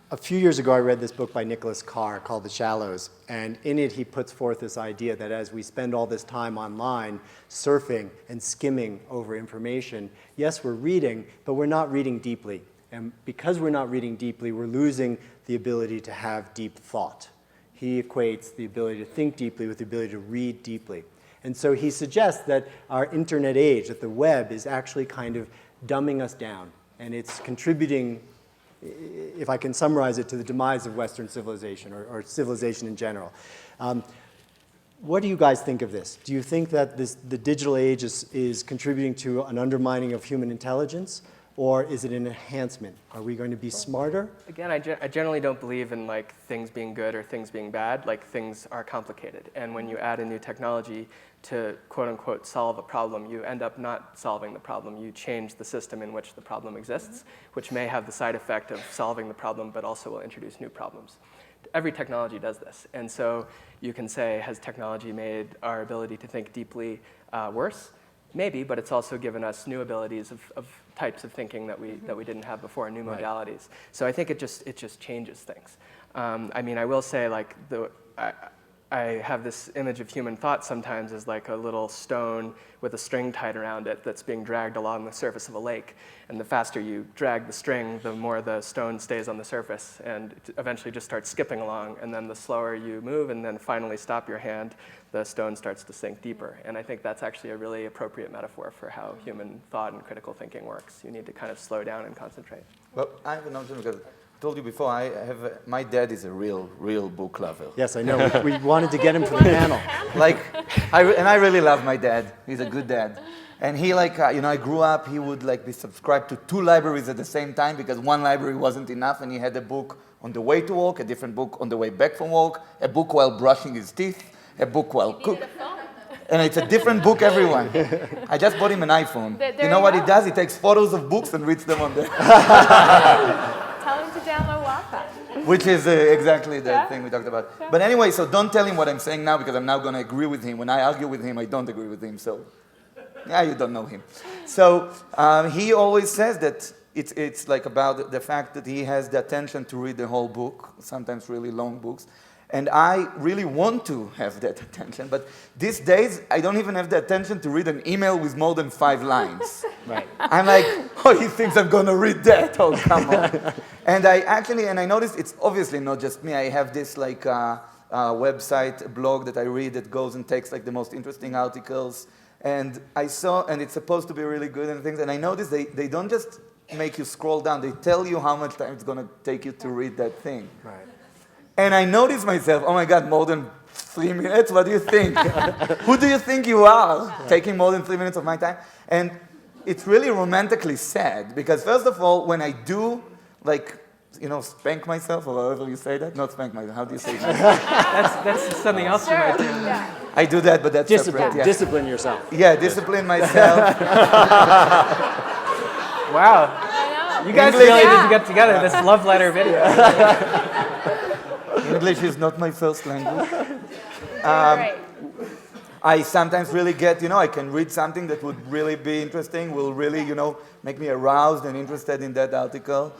A few years ago, I read this book by Nicholas Carr called The Shallows, and in it he puts forth this idea that as we spend all this time online surfing and skimming over information, yes, we're reading, but we're not reading deeply. And because we're not reading deeply, we're losing the ability to have deep thought. He equates the ability to think deeply with the ability to read deeply. And so he suggests that our internet age, that the web is actually kind of dumbing us down, and it's contributing, if I can summarize it, to the demise of Western civilization, or civilization in general. What do you guys think of this? Do you think that the digital age is contributing to an undermining of human intelligence, or is it an enhancement? Are we going to be smarter? Again, I generally don't believe in like things being good or things being bad. Like, things are complicated, and when you add a new technology to quote unquote solve a problem, you end up not solving the problem. You change the system in which the problem exists, which may have the side effect of solving the problem, but also will introduce new problems. Every technology does this, and so you can say, has technology made our ability to think deeply worse? Maybe, but it's also given us new abilities of types of thinking that we didn't have before, new modalities. So I think it just changes things. I mean, I will say, like, I have this image of human thought sometimes as like a little stone with a string tied around it that's being dragged along the surface of a lake. And the faster you drag the string, the more the stone stays on the surface, and it eventually just starts skipping along. And then the slower you move and then finally stop your hand, the stone starts to sink deeper. And I think that's actually a really appropriate metaphor for how human thought and critical thinking works. You need to kind of slow down and concentrate. Well, I have an option because I told you before, my dad is a real book lover. Yes, I know. We wanted to get him for the panel. Like, I really love my dad. He's a good dad. And he, like, I grew up, he would like be subscribed to 2 libraries at the same time because one library wasn't enough, and he had a book on the way to work, a different book on the way back from work, a book while brushing his teeth, a book while cooking. And it's a different book, everyone. I just bought him an iPhone. You know what he does? He takes photos of books and reads them on there. Tell him to download Wattpad. Which is exactly the thing we talked about. But anyway, so don't tell him what I'm saying now, because I'm now going to agree with him. When I argue with him, I don't agree with him. So, yeah, you don't know him. So he always says that it's like about the fact that he has the attention to read the whole book, sometimes really long books. And I really want to have that attention, but these days I don't even have the attention to read an email with more than 5 lines. Right. I'm like, oh, he thinks I'm gonna read that? Oh, come on. And I noticed it's obviously not just me. I have this like website, a blog that I read that goes and takes like the most interesting articles. And I saw, and it's supposed to be really good and things, and I noticed they don't just make you scroll down, they tell you how much time it's gonna take you to read that thing. Right. And I noticed myself, oh my God, more than 3 minutes? What do you think? Who do you think you are, taking more than 3 minutes of my time? And it's really romantically sad, because first of all, when I do, like, spank myself, or however you say that, not spank myself, how do you say that? That's something else you might do. Yeah. I do that, but that's separate. Yeah. Discipline yourself. Yeah, discipline myself. Wow. You guys really need to get together, this love letter video. English is not my first language. Right. I sometimes really get, I can read something that would really be interesting, will really, make me aroused and interested in that article.